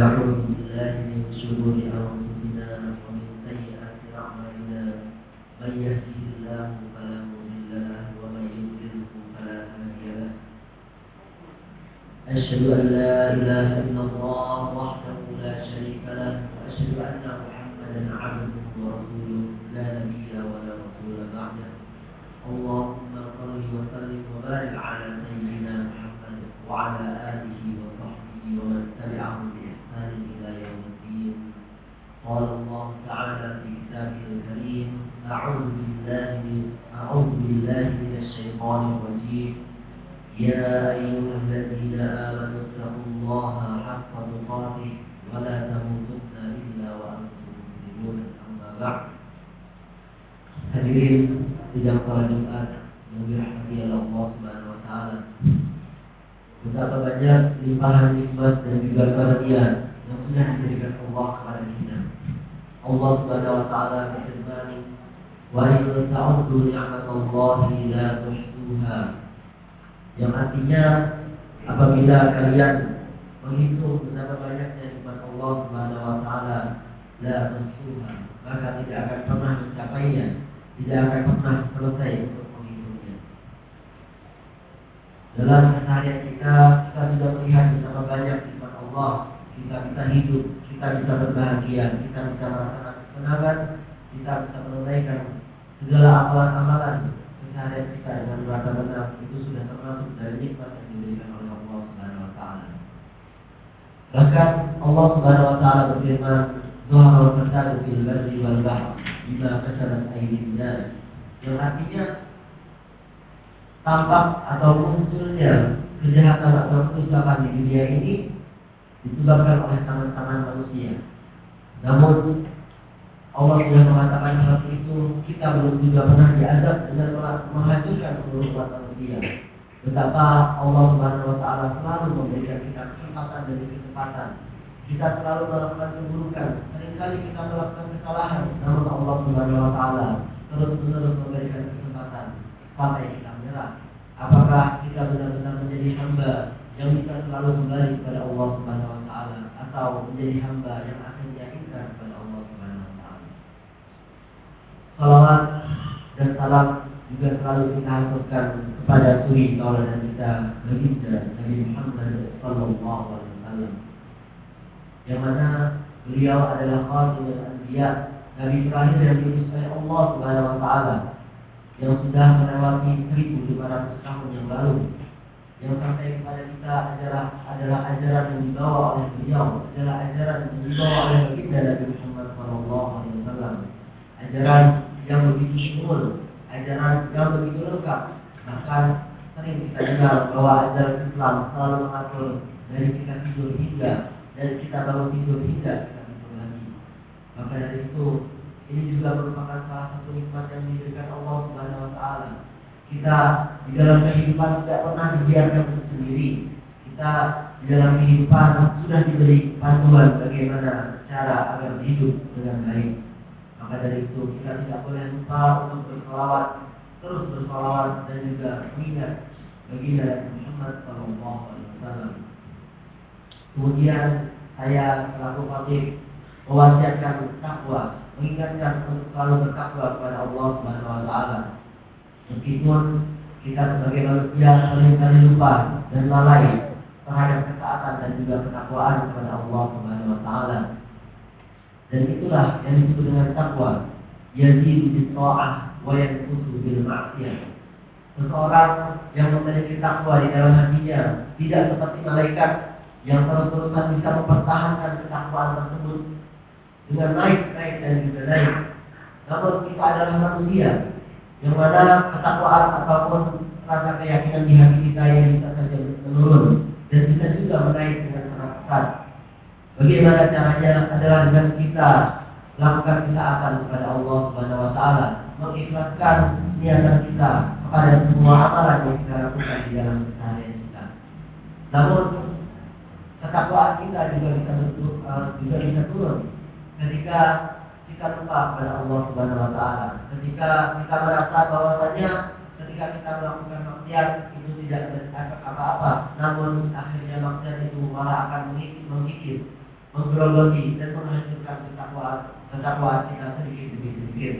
ونعوذ بالله من شرور أنفسنا ومن سيئات أعمالنا من يهده الله فلا مضل له ومن يضلل فلا هادي له أشهد أن لا إله إلا الله وحده لا شريك له وأشهد أن محمدا عبده ورسوله لا نبي ولا رسول بعده اللهم صل وسلم وبارك على سيدنا محمد وعلى آله وصحبه ومن تبعهم بإحسان إلى يوم الدين. قال الله تعالى في كتابه الكريم أعوذ بالله من الشيطان الرجيم يا أيها الذين آمنوا اتقوا الله حق تقاته ولا تموتن إلا وأنتم مسلمون أما بعد. Hadirin sidang salat Jumat yang dirahmati oleh Allah Subhanahu wa taala. Betapa banyak limpahan nikmat dan juga karunia yang sudah diberikan Allah kepada kita. Allah Subhanahu wa taala berfirman, "Wa in ta'uddu ni'matallahi la tuhsuha." Yang artinya apabila kalian menghitung betapa banyaknya nikmat Allah Subhanahu wa taala, la tuhsuha, maka tidak akan pernah mencapainya. Tidak akan pernah selesai untuk menghitungnya. Dalam keseharian kita sudah melihat betapa banyak nikmat Allah. Kita bisa hidup, kita bisa berbahagia, kita bisa merasakan kesenangan, kita bisa menunaikan segala amalan-amalan keseharian kita dengan merasa tenang. Itu sudah termasuk dari nikmat yang diberikan oleh Allah Subhanahu wa taala. Bahkan Allah Subhanahu wa taala berfirman, "Dhahara al-fasadu fil barri wal bahr bima kasabat aydin nas." Yang artinya tampak atau munculnya kejahatan atau kerusakan di dunia ini disebabkan oleh tangan-tangan manusia. Namun Allah sudah mengatakan hal itu, kita belum juga pernah diazab dengan menghancurkan seluruh umat manusia. Betapa Allah Subhanahu wa taala selalu memberikan kita kesempatan demi kesempatan. Kita selalu melakukan keburukan, seringkali kita melakukan kesalahan, namun Allah Subhanahu wa taala terus-menerus memberikan kesempatan sampai kita menyerah. Apakah kita benar-benar menjadi hamba yang bisa selalu kembali kepada Allah Subhanahu wa taala, atau menjadi hamba yang akhirnya ingkar kepada Allah Subhanahu wa taala? Salawat dan salam juga selalu kita haturkan kepada suri tauladan kita, baginda Nabi Muhammad sallallahu alaihi wasallam, yang mana beliau adalah khatamul anbiya, nabi terakhir yang diutus oleh Allah Subhanahu wa taala, yang sudah melewati 1500 tahun yang lalu. Yang sampai kepada kita adalah ajaran yang dibawa oleh beliau, adalah ajaran yang dibawa oleh baginda Nabi Muhammad sallallahu alaihi wasallam. Ajaran yang begitu syumul, ajaran yang begitu lengkap. Bahkan sering kita dengar bahwa ajaran Islam selalu mengatur dari kita tidur hingga, dari kita bangun tidur hingga kita tidur lagi. Maka dari itu, ini juga merupakan salah satu nikmat yang diberikan Allah Subhanahu wa taala. Kita di dalam kehidupan tidak pernah dibiarkan sendiri. Kita di dalam kehidupan sudah diberi panduan bagaimana cara agar hidup dengan baik. Maka dari itu kita tidak boleh lupa untuk berselawat, terus berselawat dan juga mengingat baginda Muhammad sallallahu alaihi wasallam. Kemudian saya selaku khatib mewasiatkan takwa, mengingatkan untuk selalu bertakwa kepada Allah Subhanahu wa taala. Meskipun kita sebagai manusia seringkali lupa dan lalai terhadap ketaatan dan juga ketakwaan kepada Allah Subhanahu wa taala. Dan itulah yang disebut dengan takwa, yazidu bis ta'ah wa yanqusu bil ma'siyah. Seseorang yang memiliki takwa di dalam hatinya tidak seperti malaikat yang terus-terusan bisa mempertahankan ketakwaan tersebut dengan naik dan juga naik. Namun kita adalah manusia yang mana ketakwaan ataupun rasa keyakinan di hati kita yang bisa saja menurun dan bisa juga menaik dengan sangat pesat. Bagaimana caranya adalah dengan kita lakukan ketaatan kepada Allah Subhanahu wa taala, mengikhlaskan niatan kita kepada semua amalan yang kita lakukan di dalam keseharian kita. Namun ketakwaan kita juga bisa turun ketika kita lupa kepada Allah Subhanahu wa taala. Ketika kita merasa bahwasanya ketika kita melakukan maksiat itu tidak ada apa-apa, namun akhirnya maksiat itu malah akan menggigit menggerogoti dan menghancurkan ketakwaan kita sedikit demi sedikit.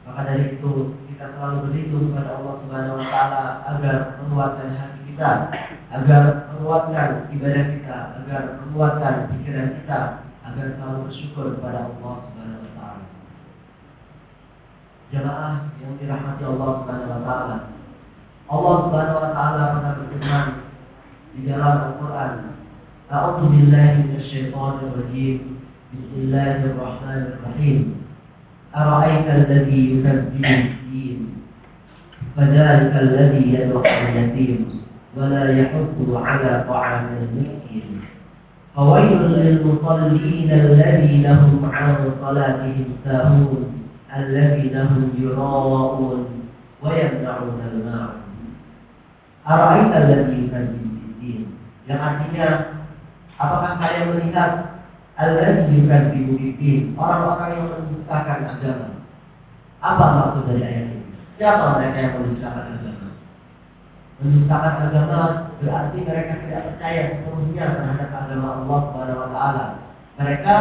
Maka dari itu kita selalu berlindung kepada Allah Subhanahu wa taala agar menguatkan hati kita, agar menguatkan ibadah kita, agar menguatkan pikiran kita, agar selalu bersyukur kepada Allah Subhanahu wa taala. Jemaah yang dirahmati Allah Subhanahu wa taala. Allah Subhanahu wa taala pernah berfirman di dalam Al-Qur'an, A'udzu billahi minasyaitonir rajim. Bismillahirrahmanirrahim. Ara'aita alladhi yukazzibu bid-din? Fadzalika alladhi yad'u al-yatim wa la yahuddu 'ala ta'amil miskin. Fawailun lil musallin alladhina hum 'an salatihim sahun alladhina hum yura'un wa yamna'una al-ma'un. Ara'aita alladhi yukazzibu bid-din? Yang artinya, apakah kalian melihat alladzi yukadzibu bid-din, orang-orang yang mendustakan agama? Apa maksud dari ayat ini? Siapa mereka yang mendustakan agama? Mendustakan agama berarti mereka tidak percaya sepenuhnya terhadap agama Allah Subhanahu wa taala. Mereka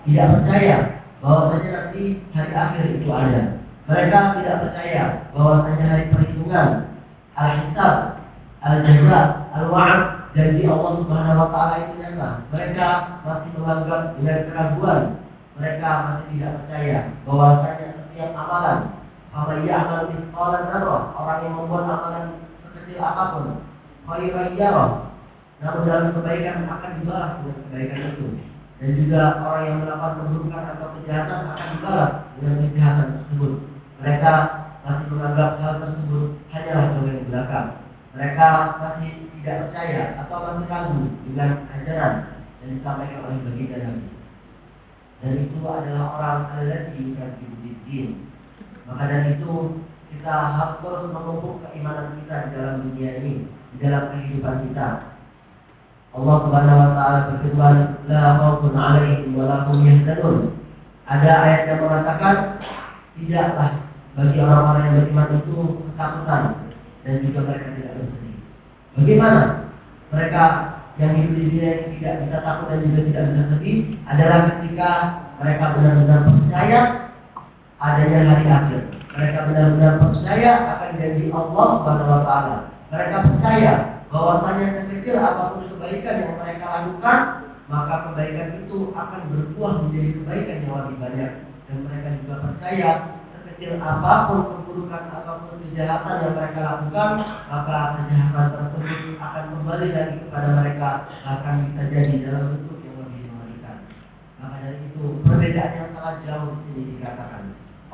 tidak percaya bahwasanya nanti hari akhir itu ada. Mereka tidak percaya bahwasanya hari perhitungan, al-hisab, al-jaza, al-wa'd, janji Allah Subhanahu wa taala itu nyata. Mereka masih menganggap dengan keraguan. Mereka masih tidak percaya bahwasanya setiap amalan, faman ya'mal mithqala dzarrah, orang yang membuat amalan sekecil apapun, khairan yarah, namun dalam kebaikan akan dibalas dengan kebaikan itu. Dan juga orang yang melakukan keburukan atau kejahatan akan dibalas dengan kejahatan tersebut. Mereka masih menganggap hal tersebut hanyalah dongeng belaka. Mereka masih tidak percaya atau masih ragu dengan ajaran yang disampaikan oleh baginda Nabi. Dan itu adalah orang alladzi yukadzibu bid-din. Maka dari itu kita harus terus memupuk keimanan kita di dalam dunia ini, di dalam kehidupan kita. Allah Subhanahu wa taala berfirman, la khaufun 'alaihim wa la hum yahzanun. Ada ayat yang mengatakan tidaklah bagi orang-orang yang beriman itu ketakutan dan juga mereka tidak bersedih. Bagaimana mereka yang hidup di dunia ini tidak bisa takut dan juga tidak bisa sedih? Adalah ketika mereka benar-benar percaya adanya hari akhir. Mereka benar-benar percaya akan janji Allah Subhanahu wa taala. Mereka percaya bahwasanya sekecil apapun kebaikan yang mereka lakukan, maka kebaikan itu akan berbuah menjadi kebaikan yang lebih banyak. Dan mereka juga percaya sekecil apapun keburukan ataupun kejahatan yang mereka lakukan, maka kejahatan tersebut akan kembali lagi kepada mereka, akan bisa jadi dalam bentuk yang lebih mengerikan. Maka dari itu perbedaan yang sangat jauh di sini dikatakan.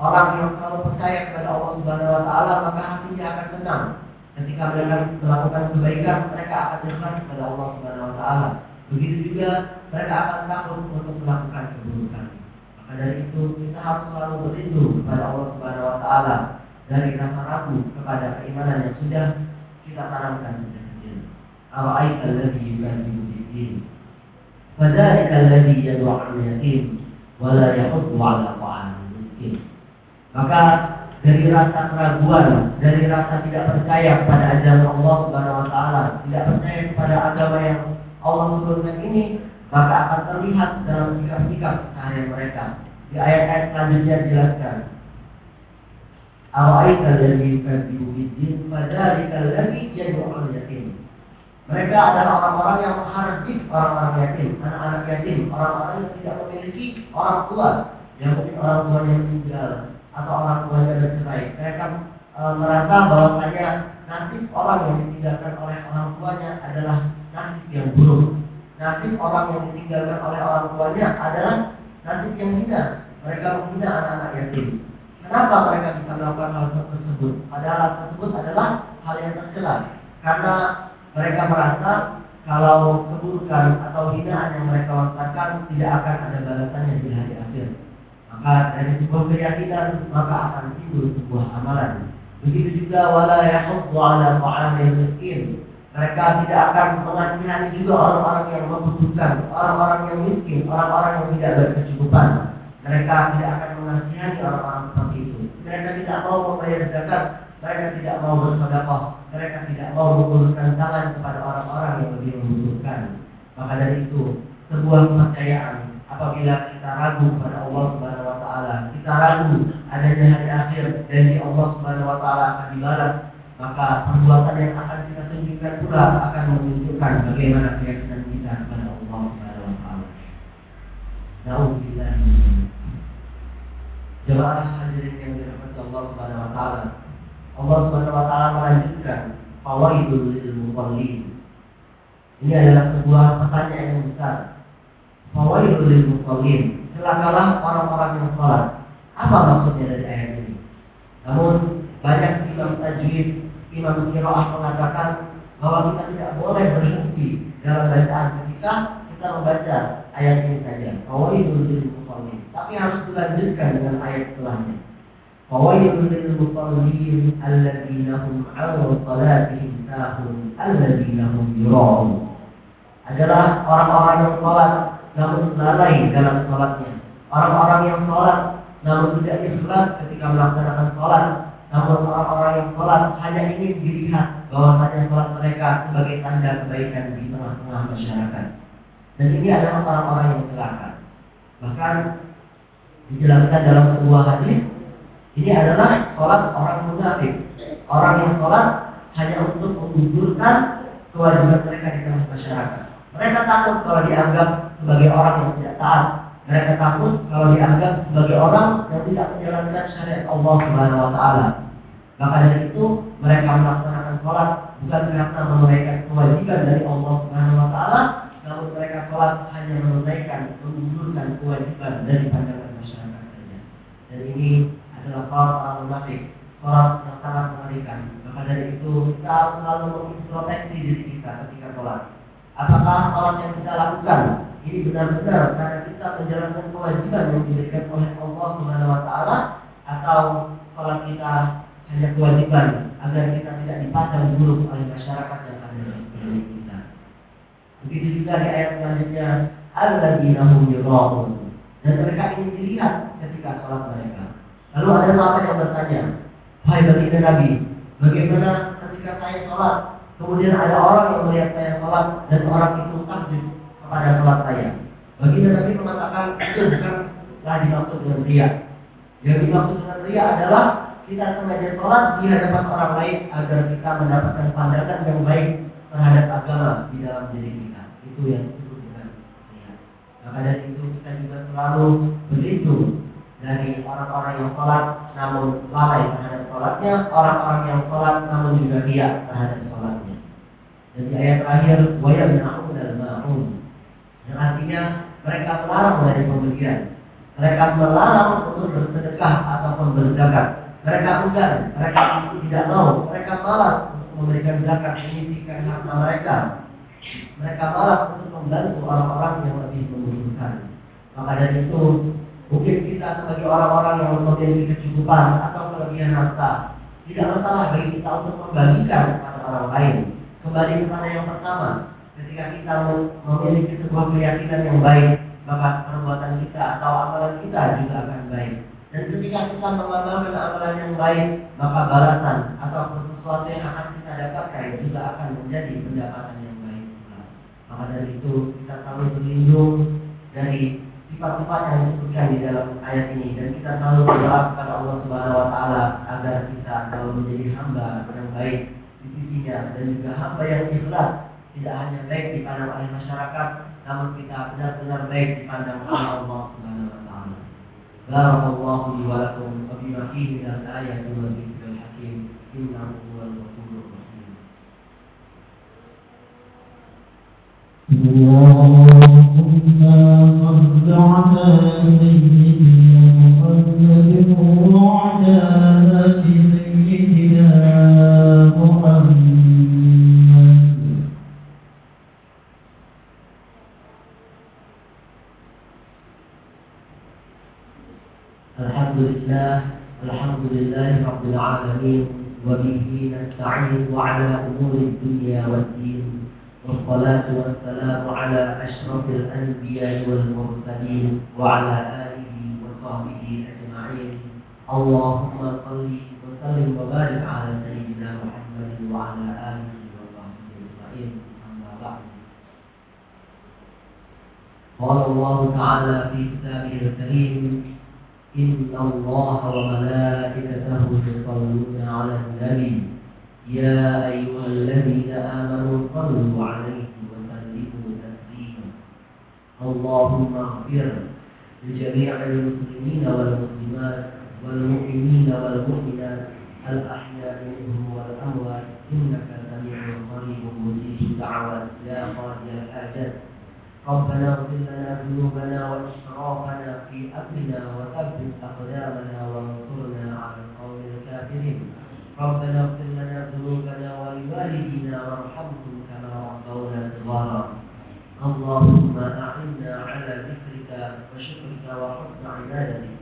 Orang yang selalu percaya kepada Allah Subhanahu wa taala, maka hatinya akan tenang. Ketika mereka melakukan kebaikan, mereka akan ikhlas kepada Allah Subhanahu wa taala. Begitu juga mereka akan takut untuk melakukan keburukan. Maka dari itu kita harus selalu berlindung kepada Allah Subhanahu wa taala dari rasa ragu kepada keimanan yang sudah kita tanamkan sejak kecil. Ara'aita alladzi yukadzibu bid-din? Fadzalika alladzi yad'u al-yatim wa la yahuddu 'ala ta'amil miskin. Maka dari rasa keraguan, dari rasa tidak percaya kepada ajaran Allah Subhanahu wa taala, tidak percaya kepada agama yang Allah turunkan ini, maka akan terlihat dalam sikap-sikap seharian mereka. Di ayat-ayat selanjutnya dijelaskan, Ara'aita alladzi yukadzibu bid-din? Fadzalika alladzi yad'u al-yatim. Mereka adalah orang-orang yang menghardik orang-orang yatim, anak-anak yatim, orang-orang yang tidak memiliki orang tua, yang mungkin orang tuanya meninggal atau orang tuanya bercerai. Mereka merasa bahwasanya nasib orang yang ditinggalkan oleh orang tuanya adalah nasib yang buruk. Nasib orang yang ditinggalkan oleh orang tuanya adalah nasib yang hina. Mereka menghina anak-anak yatim. Kenapa mereka bisa melakukan hal tersebut? Padahal hal tersebut adalah hal yang tercela. Karena mereka merasa kalau keburukan atau hinaan yang mereka lakukan tidak akan ada balasannya di hari akhir. Maka dari sebuah keyakinan maka akan timbul sebuah amalan. Begitu juga wala yahuddu 'ala ta'amil miskin. Mereka tidak akan mengasihani juga orang-orang yang membutuhkan, orang-orang yang miskin, orang-orang yang tidak berkecukupan. Mereka tidak akan mengasihani orang-orang seperti itu. Mereka tidak mau membayar zakat, mereka tidak mau bersedekah, mereka tidak mau mengulurkan tangan kepada orang-orang yang lebih membutuhkan. Maka dari itu sebuah kepercayaan apabila kita ragu pada Allah Subhanahu wa taala, kita ragu adanya hari akhir dan di Allah Subhanahu wa taala akan dibalas, maka perbuatan yang akan kita tunjukkan pula akan menunjukkan bagaimana keyakinan kita kepada Allah Subhanahu wa taala. Nauzubillah. Jemaah hadirin yang dirahmati Allah Subhanahu wa taala. Allah Subhanahu wa taala melanjutkan fawaidul lil mushallin. Ini adalah sebuah pertanyaan yang besar. Fawaidul lil mushallin. Celakalah orang-orang yang salat. Apa maksudnya dari ayat ini? Namun banyak imam tajwid, imam qiraah mengatakan bahwa kita tidak boleh berhenti dalam bacaan ketika kita membaca ayat ini saja. Fawaidul lil mushallin. Tapi harus dilanjutkan dengan ayat setelahnya. Fawaidul lil mushallin alladzina hum 'an salatihim sahun alladzina hum yura'un. Adalah orang-orang yang salat namun lalai dalam salatnya. Orang-orang yang salat namun tidak ikhlas ketika melaksanakan salat. Namun orang-orang yang salat hanya ingin dilihat bahwasanya salat mereka sebagai tanda kebaikan di tengah-tengah masyarakat. Dan ini adalah orang-orang yang celaka. Bahkan dijelaskan dalam sebuah hadis, ini adalah salat orang munafik. Orang yang salat hanya untuk menggugurkan kewajiban mereka di tengah masyarakat. Mereka takut kalau dianggap sebagai orang yang tidak taat. Mereka takut kalau dianggap sebagai orang yang tidak menjalankan syariat Allah Subhanahu wa taala. Maka dari itu mereka melaksanakan salat bukan karena menunaikan kewajiban dari Allah Subhanahu wa taala, namun mereka salat hanya menunaikan menggugurkan kewajiban dari pandangan masyarakat saja. Dan ini adalah salat orang munafik, salat yang sangat mengerikan. Maka dari itu kita harus selalu mengintrospeksi diri kita ketika salat. Apakah salat yang kita lakukan ini benar-benar karena kita menjalankan kewajiban yang diberikan oleh Allah Subhanahu wa taala, atau salat kita hanya kewajiban agar kita tidak dipandang buruk oleh masyarakat yang ada di sekeliling kita. Begitu juga di ayat selanjutnya, alladzina hum yura'un. Dan mereka ingin dilihat ketika salat mereka. Lalu ada sahabat yang bertanya, "Hai baginda Nabi, bagaimana ketika saya salat? Kemudian ada orang yang melihat saya salat dan orang itu takjub kepada salat saya." Baginda Nabi mengatakan itu bukanlah dimaksud dengan riya. Yang dimaksud dengan riya adalah kita sengaja salat di hadapan orang lain agar kita mendapatkan pandangan yang baik terhadap agama di dalam diri kita. Itu yang disebut dengan riya. Maka dari itu kita juga selalu berlindung dari orang-orang yang salat namun lalai terhadap salatnya, orang-orang yang salat namun juga riya terhadap salatnya. Dan di ayat terakhir, wa yamna'un al-ma'un, yang artinya mereka melarang dari pemberian. Mereka melarang untuk bersedekah ataupun berzakat. Mereka enggan, mereka tidak mau, mereka malas untuk memberikan zakat, menyisihkan harta mereka. Mereka malas untuk membantu orang-orang yang lebih membutuhkan. Maka dari itu, mungkin kita sebagai orang-orang yang memiliki kecukupan atau kelebihan harta, tidak masalah bagi kita untuk membagikan kepada orang lain. Kembali kepada yang pertama, ketika kita memiliki sebuah keyakinan yang baik, maka perbuatan kita atau amalan kita juga akan baik. Dan ketika kita mengamalkan amalan yang baik, maka balasan atau sesuatu yang akan kita dapatkan juga akan menjadi pendapatan yang baik. Maka dari itu kita selalu berlindung dari sifat-sifat yang disebutkan di dalam ayat ini, dan kita selalu berdoa kepada Allah Subhanahu wa taala agar kita selalu menjadi hamba yang baik di sisinya dan juga hamba yang ikhlas, tidak hanya baik dipandang oleh masyarakat, namun kita benar-benar baik dipandang oleh Allah Subhanahu wa taala. Barakallahu li wa lakum wa bima fihi min al-ayati wa dhikril hakim. Innahu huwal ghafurur rahim. اللهم صل على سيدنا محمد وعلى آل سيدنا محمد. Alhamdulillah Rabbil Alamin, wa bihi nasta'in wa ala umuri dunya waddin. Wassalatu wassalamu ala ashrafil anbiya wal mursalin wa ala alihi wa sahbihi ajma'in. Allahumma salli wa sallim wa barik ala sayyidina Muhammad wa ala alihi wa sahbihi ajma'in. Amma ba'd. قال الله تعالى في كتابه الكريم إن الله وملائكته يصلون على النبي يا أيها الذين آمنوا صلوا عليه وسلموا تسليما اللهم اغفر لجميع المسلمين والمسلمات والمؤمنين والمؤمنات الأحياء منهم والأموات إنك سميع قريب مجيب الدعوات يا قاضي الحاجات ربنا اغفر لنا ذنوبنا وإسرافنا في أمرنا وثبت أقدامنا وانصرنا على القوم الكافرين ربنا اغفر لنا ذنوبنا ولوالدينا وارحمهم كما ربونا صغارا اللهم أعنا على ذكرك وشكرك وحسن عبادتك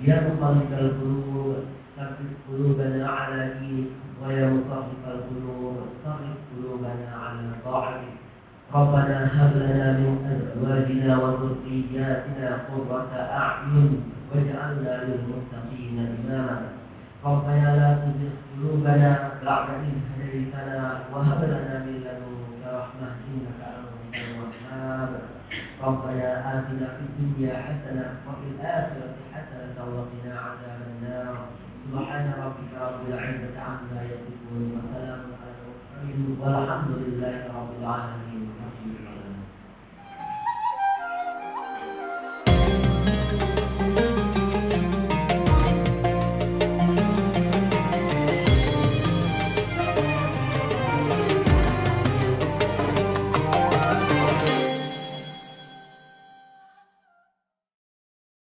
يا مقلب القلوب ثبت قلوبنا على دينك ويا مصرف القلوب صرف قلوبنا على طاعتك ربنا هب لنا من أزواجنا وذرياتنا قرة أعين واجعلنا للمتقين إماما ربنا لا تزغ قلوبنا بعد إذ هديتنا وهب لنا من لدنك رحمة إنك أنت الوهاب ربنا آتنا في الدنيا حسنة وفي الآخرة حسنة وقنا عذاب النار سبحان ربك رب العزة عما يصفون وسلام على المرسلين والحمد لله رب العالمين